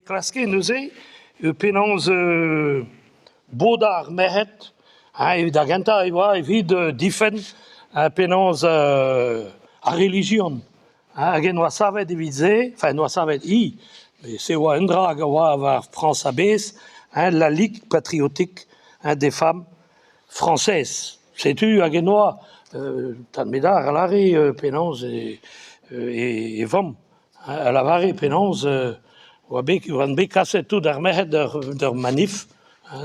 Klaske neuze, penans bodar mehet, da genta evit difen penans a religion. Hag en oa savet evit ze, enfin oa savet se oa un drag oa war France a bez, la Ligue patriotique des femmes françaises. Setu hag en oa, tan medar a lare penans e vam, a lavare penans oa be kaset tout d'ar mehet d'ar manif,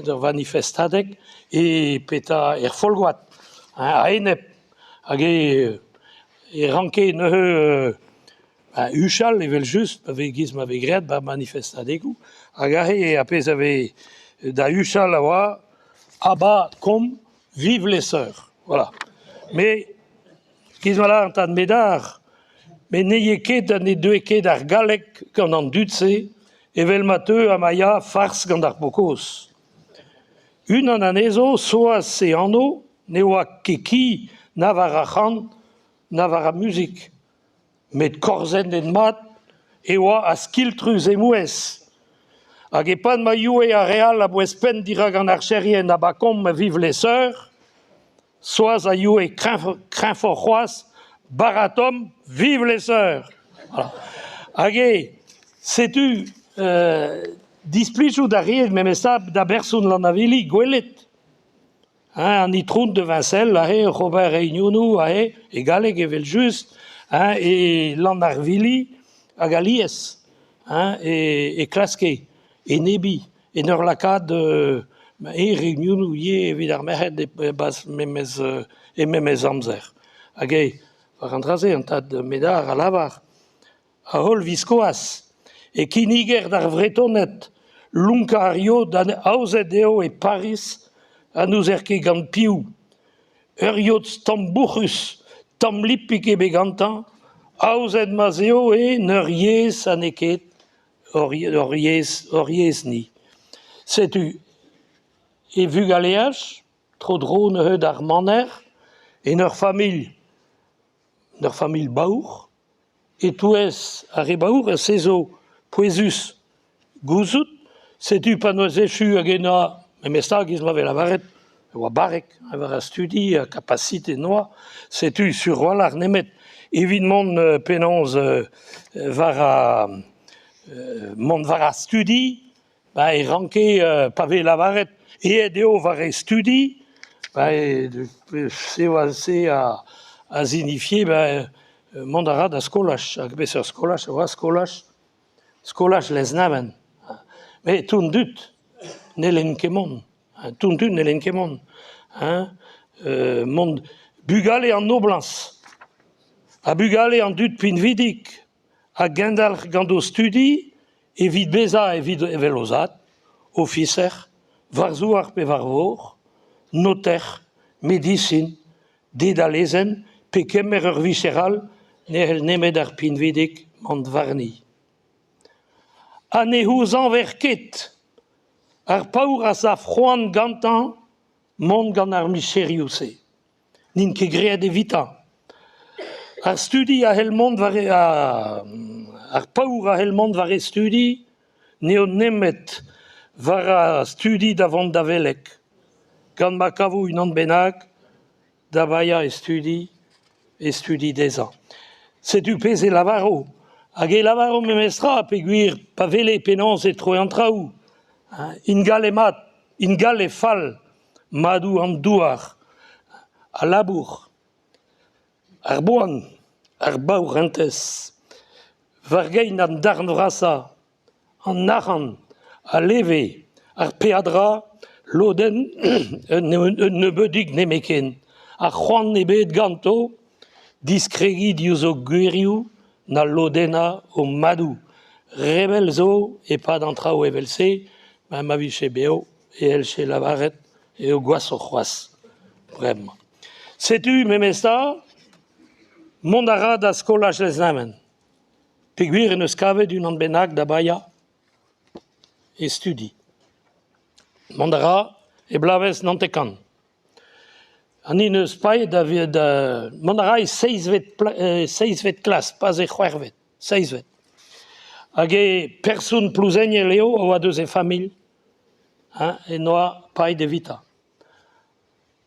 d'ar manifestadeg, e peta folgoat, a enep, hag e ranke neuze uchal evel just, pa ve giz ma ve graet ba manifestadegou, hag a pez ave da uchal a oa, aba kom, vive les sœurs. Voilà. Mais, giz ma la an tad medar, mais n'ayez ket ne deux ket ar galek gant an dutse, evel mateu a maia farce gant ar bokos. Un an anezo, soaz se anno, ne oa ket na var a c'hant, na var a muzik. Met korzen en mat, e oa a skiltruz e mouez. Hag e pan ma youe a real a bouez pen dira gant ar cherien a bakom ma vive les sœurs, soaz a youe crin for c'hoaz, baratom, vive les sœurs. Voilà. Hag setu displijou da rieg memestab da bersoun lan avili gwelet. An itroun de Vincel, Robert Reignounou, e galeg evel just, e lan ar vili hag alies, e klaske, e nebi, e neur lakad Reignounou ye evit ar mehet e memez amzer. Hag war an draze an tad medar a lavar, a hol viskoaz, e kiniger d'ar vretonet, lunka ar yo dan aozet eo e Paris, a nous erke gant piou, ur tam bouchus, tam lipik e begantan, aozet mazeo e neur yez an eket, or yez ni. Setu, e vugaleaj, tro dro neuze d'ar maner, e neur familh baour, et touez ar e baour e sezo poezus gouzout, setu pa noezechu hag ena memestag giz ma vel avaret, oa barek, war a studi, a kapasite noa, setu sur roal ar nemet, evidemment penans var a studi, e ranke pa vel avaret, e eo var e studi, se oa se a zinifié, mont a ra da skolach, hag bez ur skolach, oa skolach les naven. Me toun dut, ne len ket mont. Toun dut ne len ket mont. Mont bugale an noblans. A bugale an dut pin vidik. A gendal gant o studi, evit beza evit evel ozat, officer, varzouar pe varvor, noter, medicine, dedalezen, pe kemer ur visceral, ne el nemet ar pin vidik mont varni. A ne c'houz anver ket, ar paour a sa froan gantan, mont gant ar micherioù-se. N'in ket graet evita. Ar studi a helmont ar paour a helmont var e studi, neo nemet var a studi davant da velek. Gant ma kavou unan bennak, da baia e studi dezan. Setu pez e lavaro. Hag e lavaro memestra pe gwir pa vele penans e tro an traoù. Ingal e mat, ingal e fal, madou an douar, a labour, ar boan, ar baour rentez, vargein an darn vrasa, an naran, a leve, ar peadra, loden un nebedik nemeken, ar c'hoant nebet ganto, diskregi diouzho gwirioù, na lodena o madou. Rebel zo e pa d'antraoù evel se, ma viche beo, e el che lavaret, e o gwaz o c'hoaz. Vraiment. Setu, memesta, mont a ra da skolach les namen. Pe gwir en eus kavet unan bennak da baia e studi. Mont a ra e blavez nantekan. An in eus paet mont a ra e seizvet klas, pas e c'hwervet, seizvet. Hag personne plus eniel eo oa deus e familh, et noa paid evita.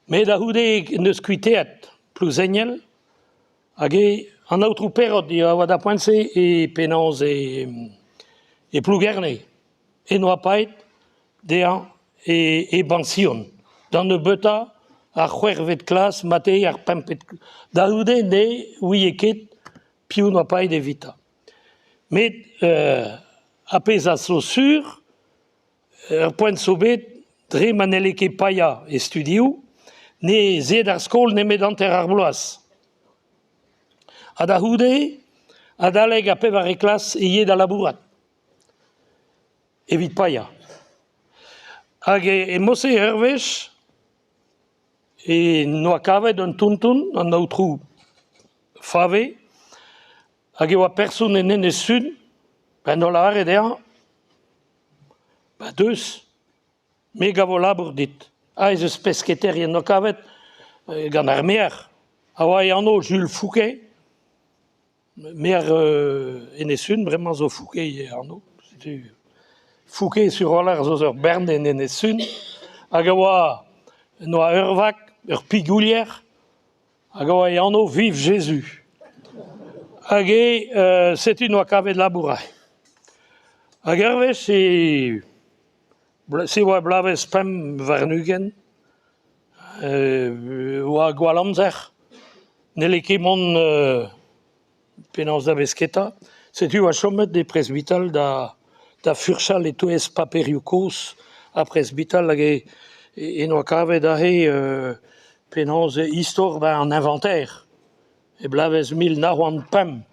Mais da houde neus kuiteet plus eniel, hag an aotrou perot oa da poentse e penaos e plougerne, et noa paid dean e bansion. Dan ne beuta ar c'hwervet klas matei ar pempet. Da houde ne oui e ket piou noa paid evita. Met apez a so sur, ur poent so bet, dre manel eke paia e studioù, ne zed ar skol nemet anter ar bloaz. Ha da houde, a daleg a pev ar e klas e yed a labourat. Evit paia. Hag e mosse eurvech, e noa kavet un tountoun, an aotrou fave, hag e oa person en ene sun, ben no la arret ea, ben deus, me gavo labour dit. Ez eus pesketerien no kavet, gant ar mer, a oa e anno Jules Fouquet, mer ene sun, bremañ zo Fouquet e anno. Fouquet sur roller zo ur bern en ene sun, hag a oa noa ur vak, ur pigoulier, hag a oa e anno Vive Jésus. Hag setu noa kavet labourai. Hag ervez se oa blavez pem varnugen, oa gwal amzer, nele kemon penaos da besketa, setu oa chomet de presbital da furchal e toez paperioukos a presbital hag e noa kavet ahe penaos istor an inventaire. E blavez 1905,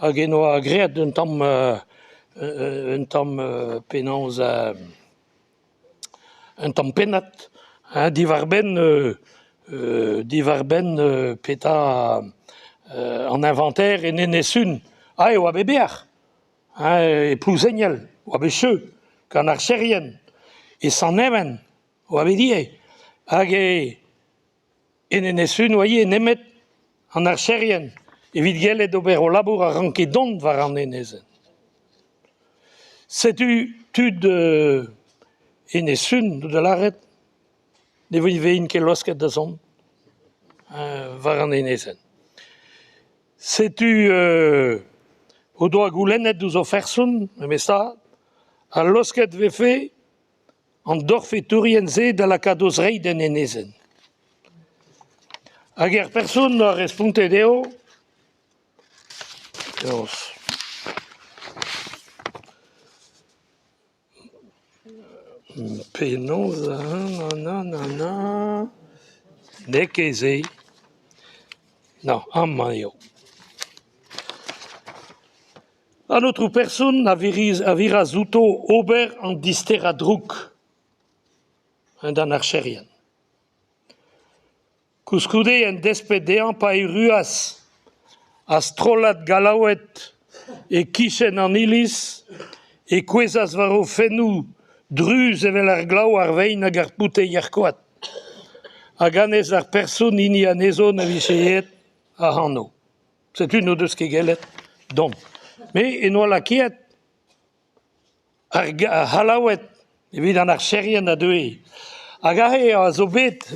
hag eno a graet un tamm penaos un tamm pennat, divar ben peta an inventaire en ene sun. E oa beber, e plouzeniel, oa becheu, gant ar cherien, e san even, oa bedie, hag en ene sun oa nemet an ar cherien, evit gelet ober o labour a ranke dont war an enezen. Setu tud ene sun de laret, ne vo vein ket losket da zon war an enezen. Setu o doa goulennet douz o fersoun, me sta, a losket vefe an dorfeturien ze da la kadoz rei den enezen. Hag er person a responte deo, penaos nek eze, non, amman eo. An outrou person a vira zouto ober an dister a drouk, dan ar cherien. Kouskoude en despet dean pa e ruas, a strolat galaouet e kichen an iliz, e kwezaz war o fennou druz evel ar glaou ar vein hag ar poute yar koat. Hag anez ar person ini an ezo na vichet a hanno. Setu no deus ket gelet don. Me eno la kiet ar halaouet evit an ar cherien a deue. Hag ahe a zo bet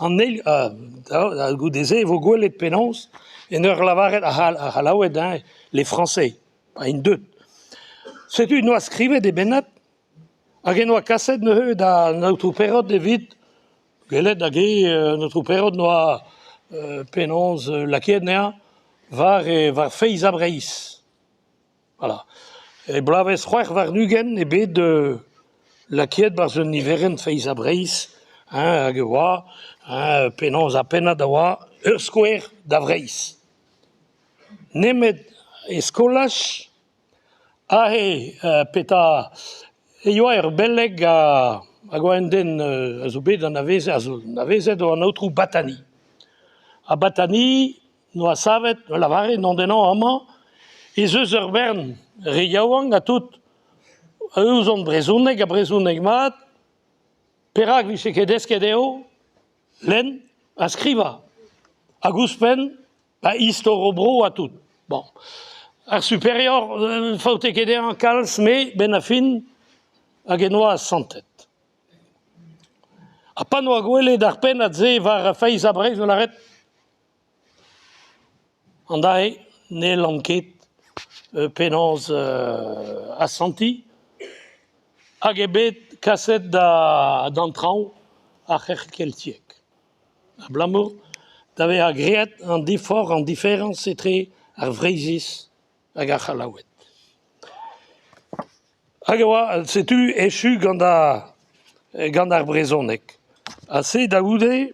an a goudeze vo gwelet penaos en ur lavaret a halaouet les Français, pa in deut. Setu no a skrivet e bennet, hag eno a kaset neuze da naotrou perot evit gelet hag naotrou perot no a penaos lakiet nea var feiz a Breizh. Voilà. E blavez c'hwec'h varnugen e bet lakiet bar zun niveren feiz a Breizh, hag e oa penaos a pennad a oa ur skouer da Breizh. Nemet e skolach ahe peta e oa ur belleg a oa en den a zo bet an avezet o an outrou Batani. A Batani, no a savet, lavaret, non denan amañ, e zeus ur bern re yaouank a tout a eus an brezhoneg a brezhoneg mat, perak vise ket desket eo, len a skriva. A gouspen, istor o bro a tout. Bon. Ar supérieur, faute ket en kalz, mais ben a fin, hag eno a santet. A pa no a gwele d'ar pen a ze var a feiz a brez o laret. An da ne lanket penans a santi, hag e bet kaset d'an traoù a c'her keltiek. A blamour, d'ave a great an difor, an diferans etre ar vreizis hag ar c'halaouet. Hag e oa, setu echu gant ar brezonek. A se da goude,